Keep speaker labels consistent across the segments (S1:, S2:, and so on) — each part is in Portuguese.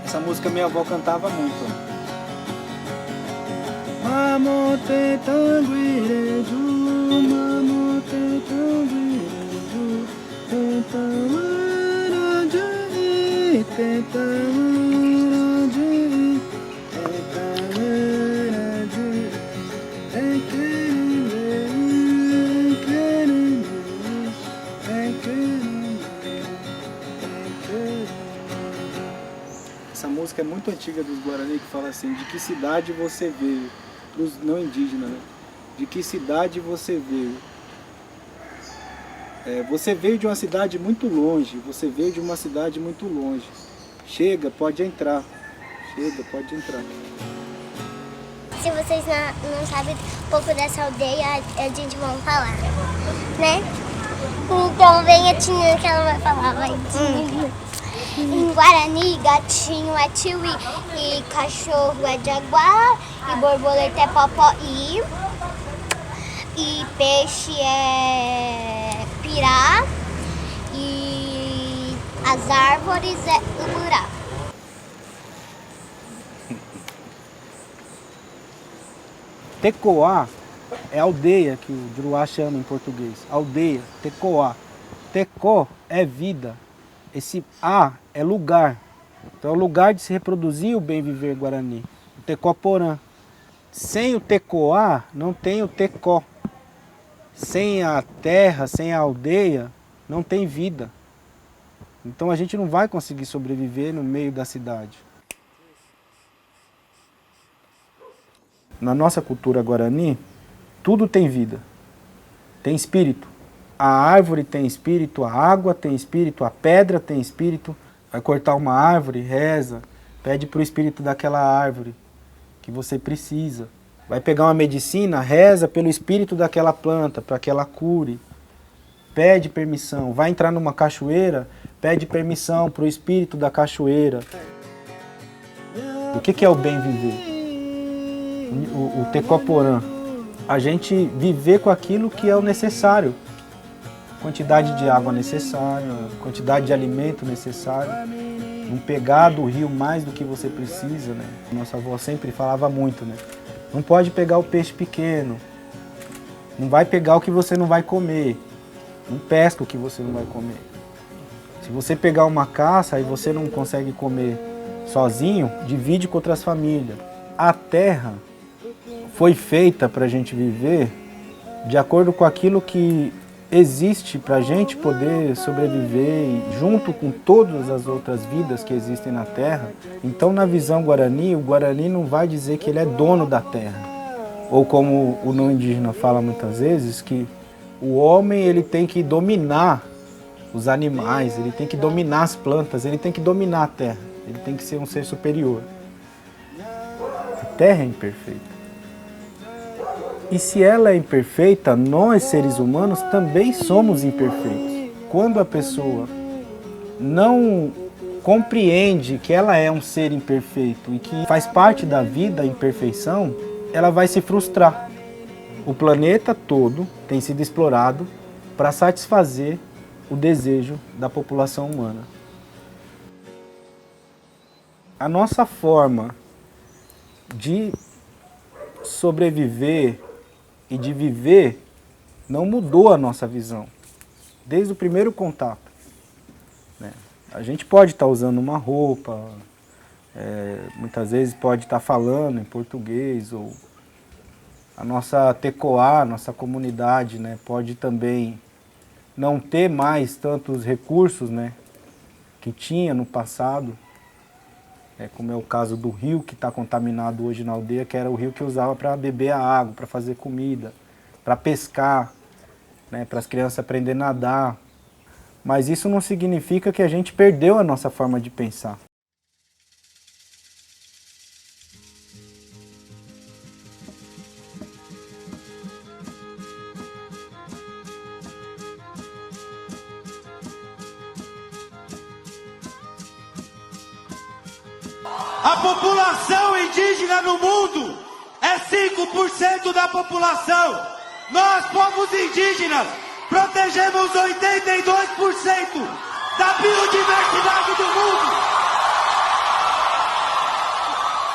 S1: Essa música minha avó cantava muito. Essa música é muito antiga dos Guarani, que fala assim: de que cidade você veio? Para os não indígenas, né? De que cidade você veio? Você veio de uma cidade muito longe, você veio de uma cidade muito longe. Chega, pode entrar. Chega, pode entrar.
S2: Se vocês não sabem um pouco dessa aldeia, a gente vai falar, né? Então vem a Tinha que ela vai falar, vai. Em Guarani, gatinho é tiwi, e cachorro é jaguar, e borboleta é popoí, e peixe é pirá, e as árvores é uburá.
S1: Tecoá é aldeia, que o Juruá chama em português. Aldeia, Tecoá. Tecó é vida. Esse A é lugar. Então é o lugar de se reproduzir o bem viver Guarani. O Tecoporã. Sem o Tecoá, não tem o Tecó. Sem a terra, sem a aldeia, não tem vida. Então a gente não vai conseguir sobreviver no meio da cidade. Na nossa cultura Guarani, tudo tem vida. Tem espírito. A árvore tem espírito, a água tem espírito, a pedra tem espírito. Vai cortar uma árvore, reza, pede para o espírito daquela árvore que você precisa. Vai pegar uma medicina, reza pelo espírito daquela planta, para que ela cure. Pede permissão. Vai entrar numa cachoeira, pede permissão para o espírito da cachoeira. O que é o bem viver? O Tecoporã. A gente viver com aquilo que é o necessário. Quantidade de água necessária, quantidade de alimento necessário. Não pegar do rio mais do que você precisa, né? Nossa avó sempre falava muito, né? Não pode pegar o peixe pequeno. Não vai pegar o que você não vai comer. Não pesca o que você não vai comer. Se você pegar uma caça e você não consegue comer sozinho, divide com outras famílias. A terra foi feita para a gente viver de acordo com aquilo que existe para a gente poder sobreviver junto com todas as outras vidas que existem na Terra. Então, na visão Guarani, o Guarani não vai dizer que ele é dono da Terra. Ou como o não indígena fala muitas vezes, que o homem ele tem que dominar os animais, ele tem que dominar as plantas, ele tem que dominar a Terra. Ele tem que ser um ser superior. A Terra é imperfeita. E se ela é imperfeita, nós, seres humanos, também somos imperfeitos. Quando a pessoa não compreende que ela é um ser imperfeito e que faz parte da vida a imperfeição, ela vai se frustrar. O planeta todo tem sido explorado para satisfazer o desejo da população humana. A nossa forma de sobreviver e de viver não mudou a nossa visão, desde o primeiro contato. Né? A gente pode estar usando uma roupa, muitas vezes pode estar falando em português, ou a nossa Tecoá, nossa comunidade, né, pode também não ter mais tantos recursos, né, que tinha no passado, como é o caso do rio que está contaminado hoje na aldeia, que era o rio que usava para beber a água, para fazer comida, para pescar, né, para as crianças aprenderem a nadar. Mas isso não significa que a gente perdeu a nossa forma de pensar.
S3: A A população indígena no mundo é 5% da população. Nós, povos indígenas, protegemos 82% da biodiversidade do mundo.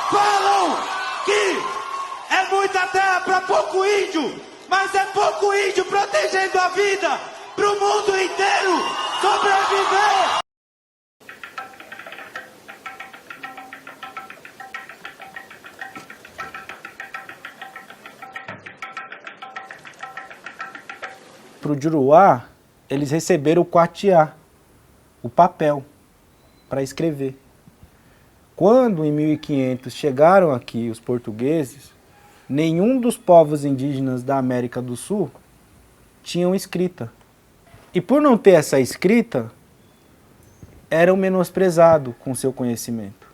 S3: Falam que é muita terra para pouco índio, mas é pouco índio protegendo a vida para o mundo inteiro sobreviver.
S1: Para o Juruá, eles receberam o quatiá, o papel, para escrever. Quando, em 1500, chegaram aqui os portugueses, nenhum dos povos indígenas da América do Sul tinham escrita. E por não ter essa escrita, eram menosprezados com seu conhecimento.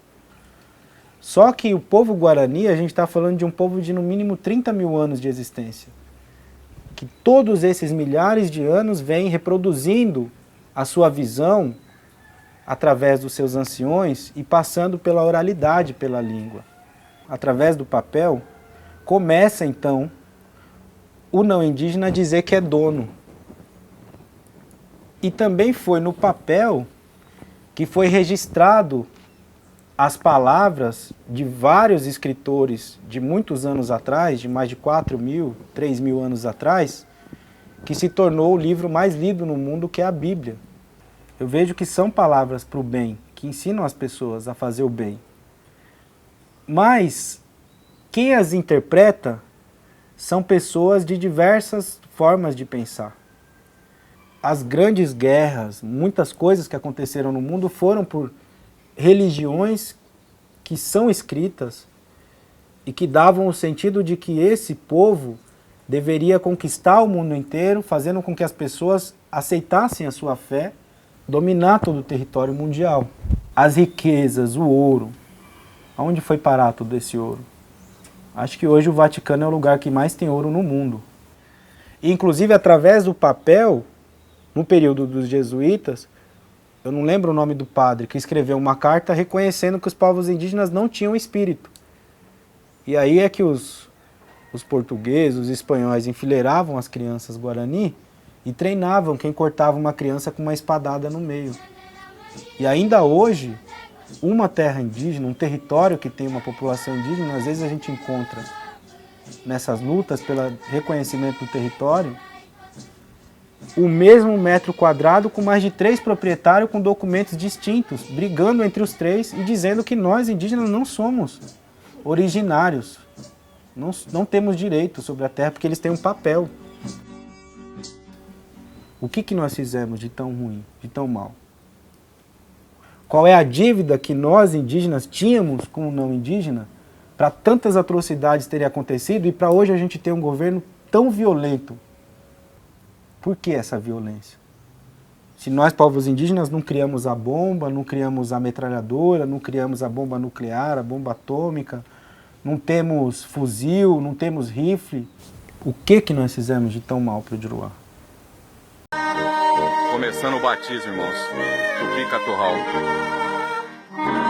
S1: Só que o povo Guarani, a gente está falando de um povo de no mínimo 30 mil anos de existência. Que todos esses milhares de anos vêm reproduzindo a sua visão através dos seus anciões e passando pela oralidade, pela língua. Através do papel, começa então o não indígena a dizer que é dono. E também foi no papel que foi registrado as palavras de vários escritores de muitos anos atrás, de mais de 4.000, 3.000 anos atrás, que se tornou o livro mais lido no mundo, que é a Bíblia. Eu vejo que são palavras para o bem, que ensinam as pessoas a fazer o bem. Mas quem as interpreta são pessoas de diversas formas de pensar. As grandes guerras, muitas coisas que aconteceram no mundo foram por religiões que são escritas e que davam o sentido de que esse povo deveria conquistar o mundo inteiro, fazendo com que as pessoas aceitassem a sua fé, dominar todo o território mundial. As riquezas, o ouro. Aonde foi parar todo esse ouro? Acho que hoje o Vaticano é o lugar que mais tem ouro no mundo. E, inclusive, através do papel, no período dos jesuítas, eu não lembro o nome do padre, que escreveu uma carta reconhecendo que os povos indígenas não tinham espírito. E aí é que os portugueses, os espanhóis enfileiravam as crianças guarani e treinavam quem cortava uma criança com uma espadada no meio. E ainda hoje, uma terra indígena, um território que tem uma população indígena, às vezes a gente encontra nessas lutas pelo reconhecimento do território, o mesmo metro quadrado com mais de 3 proprietários com documentos distintos, brigando entre os 3 e dizendo que nós indígenas não somos originários, não temos direito sobre a terra porque eles têm um papel. O que nós fizemos de tão ruim, de tão mal? Qual é a dívida que nós indígenas tínhamos com o não indígena para tantas atrocidades terem acontecido e para hoje a gente ter um governo tão violento? Por que essa violência? Se nós, povos indígenas, não criamos a bomba, não criamos a metralhadora, não criamos a bomba nuclear, a bomba atômica, não temos fuzil, não temos rifle, o que nós fizemos de tão mal para o Juruá?
S4: Começando o batismo, irmãos. Tupi Caturral.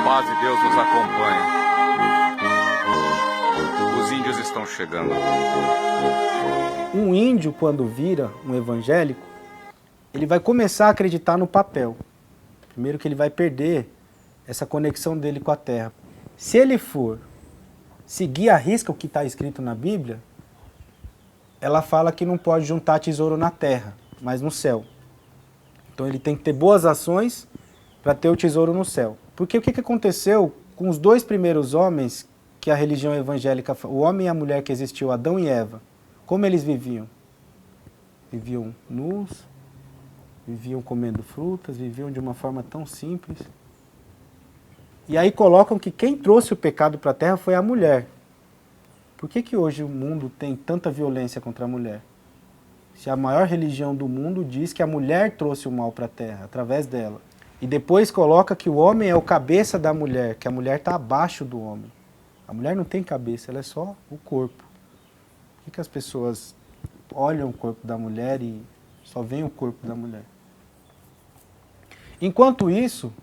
S4: Paz de Deus nos acompanha. Os índios estão chegando.
S1: Um índio, quando vira um evangélico, ele vai começar a acreditar no papel. Primeiro que ele vai perder essa conexão dele com a terra. Se ele for seguir à risca o que está escrito na Bíblia, ela fala que não pode juntar tesouro na terra, mas no céu. Então ele tem que ter boas ações para ter o tesouro no céu. Porque o que aconteceu com os 2 primeiros homens que a religião evangélica, o homem e a mulher que existiu, Adão e Eva, como eles viviam? Viviam nus, viviam comendo frutas, viviam de uma forma tão simples. E aí colocam que quem trouxe o pecado para a terra foi a mulher. Por que hoje o mundo tem tanta violência contra a mulher? Se a maior religião do mundo diz que a mulher trouxe o mal para a terra, através dela. E depois coloca que o homem é o cabeça da mulher, que a mulher está abaixo do homem. A mulher não tem cabeça, ela é só o corpo. Por que as pessoas olham o corpo da mulher e só veem o corpo da mulher? Enquanto isso,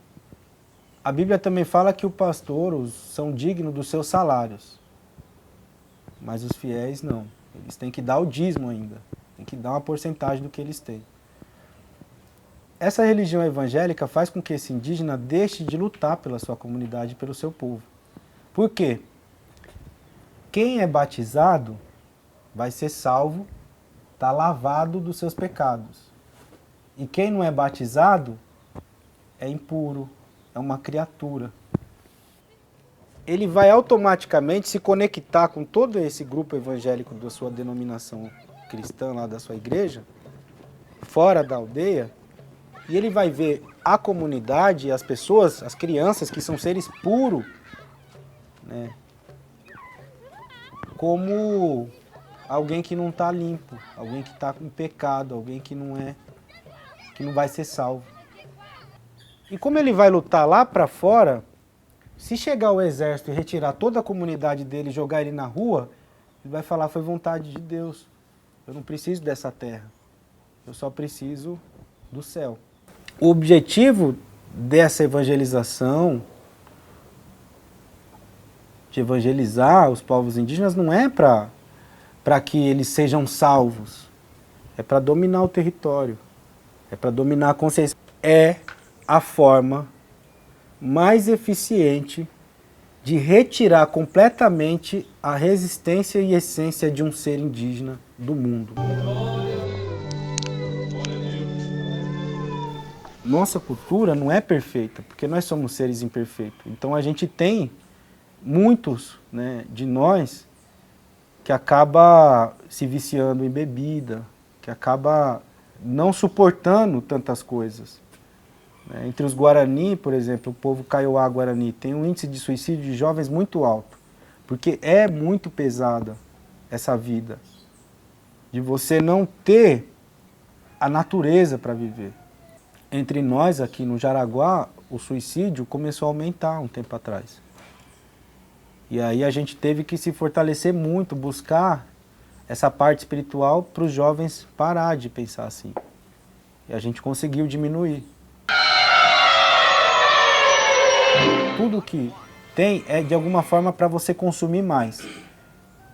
S1: A Bíblia também fala que os pastores são dignos dos seus salários, mas os fiéis não. Eles têm que dar o dízimo ainda, tem que dar uma porcentagem do que eles têm. Essa religião evangélica faz com que esse indígena deixe de lutar pela sua comunidade e pelo seu povo. Por quê? Quem é batizado vai ser salvo, está lavado dos seus pecados. E quem não é batizado é impuro, é uma criatura. Ele vai automaticamente se conectar com todo esse grupo evangélico da sua denominação cristã, lá da sua igreja, fora da aldeia, e ele vai ver a comunidade, as pessoas, as crianças, que são seres puros, né, como alguém que não está limpo, alguém que está com pecado, alguém que não vai ser salvo. E como ele vai lutar lá para fora, se chegar o exército e retirar toda a comunidade dele e jogar ele na rua, ele vai falar, foi vontade de Deus. Eu não preciso dessa terra, eu só preciso do céu. O objetivo dessa evangelização, de evangelizar os povos indígenas, não é para que eles sejam salvos, é para dominar o território, é para dominar a consciência. É a forma mais eficiente de retirar completamente a resistência e essência de um ser indígena do mundo. Nossa cultura não é perfeita, porque nós somos seres imperfeitos. Então a gente tem muitos, né, de nós que acaba se viciando em bebida, que acaba não suportando tantas coisas. Entre os Guarani, por exemplo, o povo Kaiowá Guarani tem um índice de suicídio de jovens muito alto, porque é muito pesada essa vida, de você não ter a natureza para viver. Entre nós aqui no Jaraguá, o suicídio começou a aumentar um tempo atrás. E aí a gente teve que se fortalecer muito, buscar essa parte espiritual para os jovens parar de pensar assim. E a gente conseguiu diminuir. Tudo que tem é de alguma forma para você consumir mais.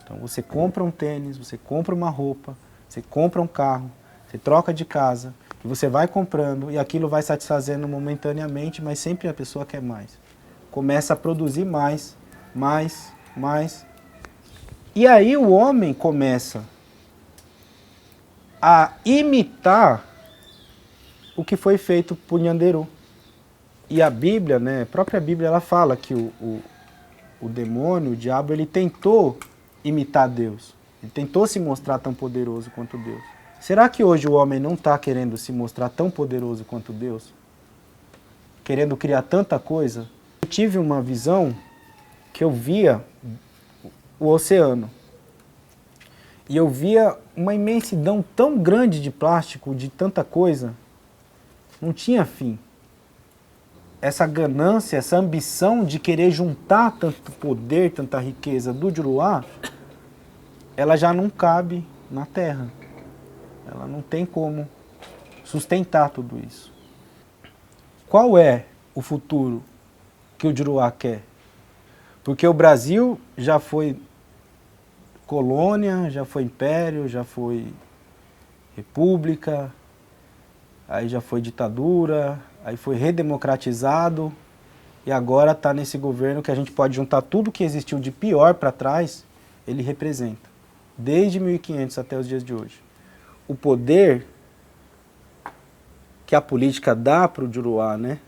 S1: Então você compra um tênis, você compra uma roupa, você compra um carro, você troca de casa, e você vai comprando e aquilo vai satisfazendo momentaneamente, mas sempre a pessoa quer mais. Começa a produzir mais. E aí o homem começa a imitar o que foi feito por Nyanderu. E a Bíblia, né, a própria Bíblia, ela fala que o demônio, o diabo, ele tentou imitar Deus. Ele tentou se mostrar tão poderoso quanto Deus. Será que hoje o homem não está querendo se mostrar tão poderoso quanto Deus? Querendo criar tanta coisa? Eu tive uma visão que eu via o oceano. E eu via uma imensidão tão grande de plástico, de tanta coisa, não tinha fim. Essa ganância, essa ambição de querer juntar tanto poder, tanta riqueza do Juruá, ela já não cabe na Terra. Ela não tem como sustentar tudo isso. Qual é o futuro que o Juruá quer? Porque o Brasil já foi colônia, já foi império, já foi república, aí já foi ditadura, aí foi redemocratizado e agora está nesse governo que a gente pode juntar tudo que existiu de pior para trás, ele representa, desde 1500 até os dias de hoje. O poder que a política dá para o Juruá, né,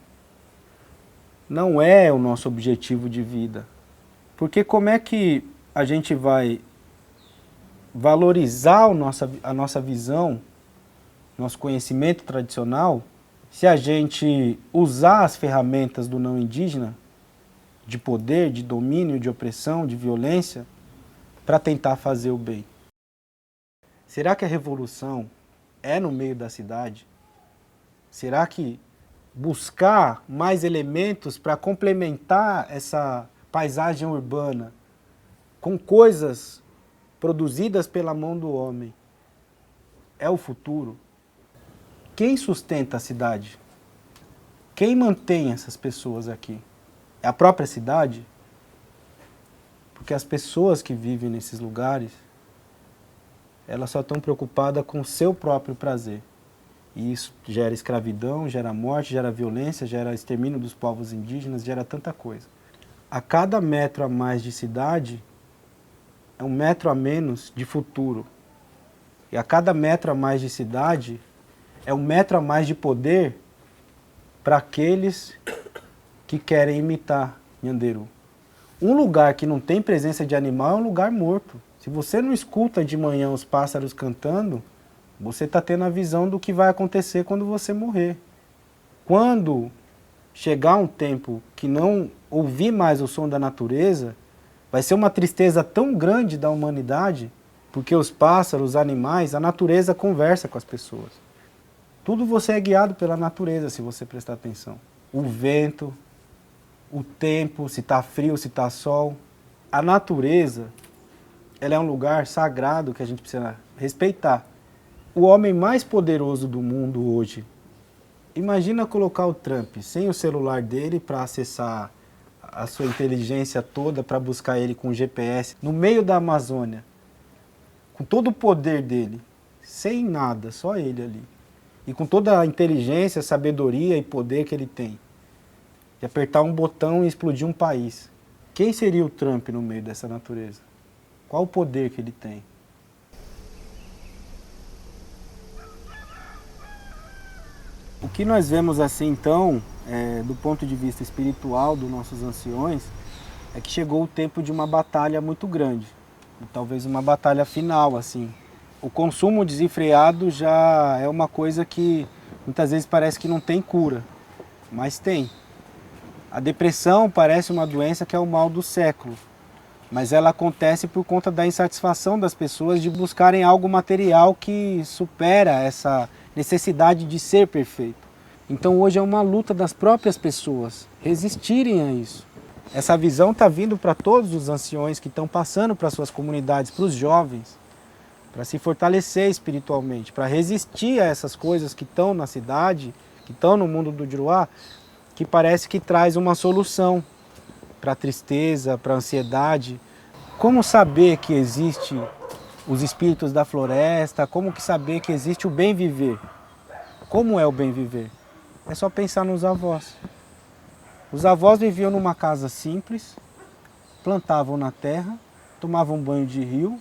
S1: não é o nosso objetivo de vida. Porque como é que a gente vai valorizar a nossa visão, nosso conhecimento tradicional, se a gente usar as ferramentas do não indígena, de poder, de domínio, de opressão, de violência, para tentar fazer o bem? Será que a revolução é no meio da cidade? Será que buscar mais elementos para complementar essa paisagem urbana com coisas produzidas pela mão do homem é o futuro? Quem sustenta a cidade? Quem mantém essas pessoas aqui? É a própria cidade? Porque as pessoas que vivem nesses lugares, elas só estão preocupadas com o seu próprio prazer. E isso gera escravidão, gera morte, gera violência, gera extermínio dos povos indígenas, gera tanta coisa. A cada metro a mais de cidade, é um metro a menos de futuro. E a cada metro a mais de cidade, é um metro a mais de poder para aqueles que querem imitar Nhanderu. Um lugar que não tem presença de animal é um lugar morto. Se você não escuta de manhã os pássaros cantando, você está tendo a visão do que vai acontecer quando você morrer. Quando chegar um tempo que não ouvir mais o som da natureza, vai ser uma tristeza tão grande da humanidade, porque os pássaros, os animais, a natureza conversa com as pessoas. Tudo você é guiado pela natureza, se você prestar atenção. O vento, o tempo, se está frio, se está sol. A natureza, ela é um lugar sagrado que a gente precisa respeitar. O homem mais poderoso do mundo hoje, imagina colocar o Trump sem o celular dele para acessar a sua inteligência toda, para buscar ele com GPS, no meio da Amazônia, com todo o poder dele, sem nada, só ele ali. E com toda a inteligência, sabedoria e poder que ele tem. De apertar um botão e explodir um país. Quem seria o Trump no meio dessa natureza? Qual o poder que ele tem? O que nós vemos assim então, do ponto de vista espiritual dos nossos anciões, é que chegou o tempo de uma batalha muito grande. Talvez uma batalha final, assim. O consumo desenfreado já é uma coisa que muitas vezes parece que não tem cura, mas tem. A depressão parece uma doença que é o mal do século, mas ela acontece por conta da insatisfação das pessoas de buscarem algo material que supera essa necessidade de ser perfeito. Então hoje é uma luta das próprias pessoas resistirem a isso. Essa visão está vindo para todos os anciões que estão passando para suas comunidades, para os jovens, para se fortalecer espiritualmente, para resistir a essas coisas que estão na cidade, que estão no mundo do Juruá, que parece que traz uma solução para a tristeza, para a ansiedade. Como saber que existe os espíritos da floresta, como que saber que existe o bem viver? Como é o bem viver? É só pensar nos avós. Os avós viviam numa casa simples, plantavam na terra, tomavam banho de rio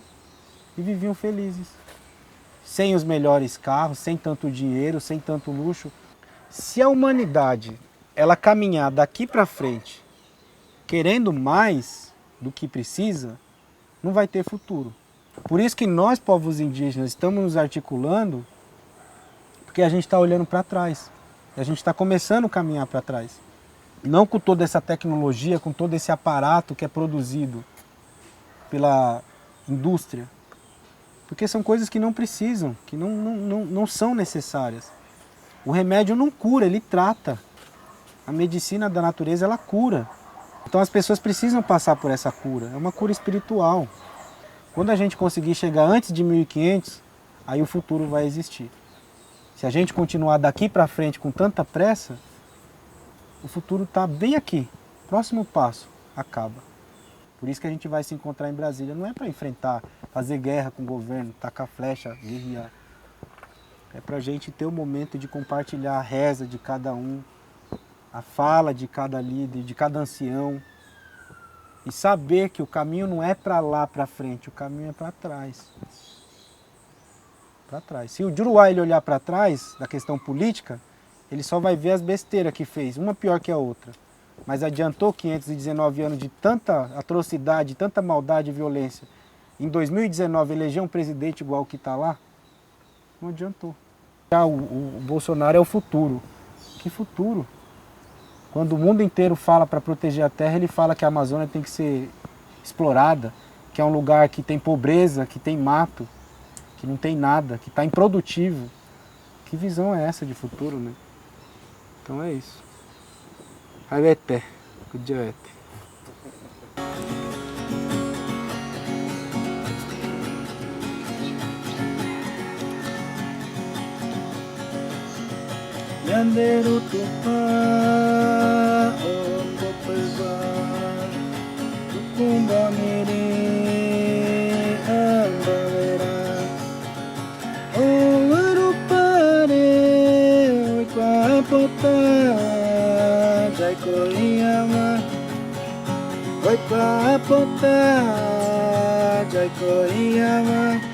S1: e viviam felizes. Sem os melhores carros, sem tanto dinheiro, sem tanto luxo. Se a humanidade ela caminhar daqui para frente, querendo mais do que precisa, não vai ter futuro. Por isso que nós, povos indígenas, estamos nos articulando, porque a gente está olhando para trás. A gente está começando a caminhar para trás. Não com toda essa tecnologia, com todo esse aparato que é produzido pela indústria. Porque são coisas que não precisam, que não são necessárias. O remédio não cura, ele trata. A medicina da natureza, ela cura. Então as pessoas precisam passar por essa cura. É uma cura espiritual. Quando a gente conseguir chegar antes de 1500, aí o futuro vai existir. Se a gente continuar daqui para frente com tanta pressa, o futuro está bem aqui. Próximo passo, acaba. Por isso que a gente vai se encontrar em Brasília. Não é para enfrentar, fazer guerra com o governo, tacar flecha, guerrear. É para a gente ter o momento de compartilhar a reza de cada um, a fala de cada líder, de cada ancião. E saber que o caminho não é para lá, para frente, o caminho é para trás. Para trás. Se o Juruá ele olhar para trás, da questão política, ele só vai ver as besteiras que fez, uma pior que a outra. Mas adiantou 519 anos de tanta atrocidade, tanta maldade e violência. Em 2019 eleger um presidente igual o que está lá, não adiantou. O Bolsonaro é o futuro. Que futuro? Quando o mundo inteiro fala para proteger a terra, ele fala que a Amazônia tem que ser explorada, que é um lugar que tem pobreza, que tem mato, que não tem nada, que está improdutivo. Que visão é essa de futuro, né? Então é isso. Avete, Kudjavete. Nhanderu Tupã, Om Popeva. potã, jai koiyama. Oi pra potã, jai koiyama.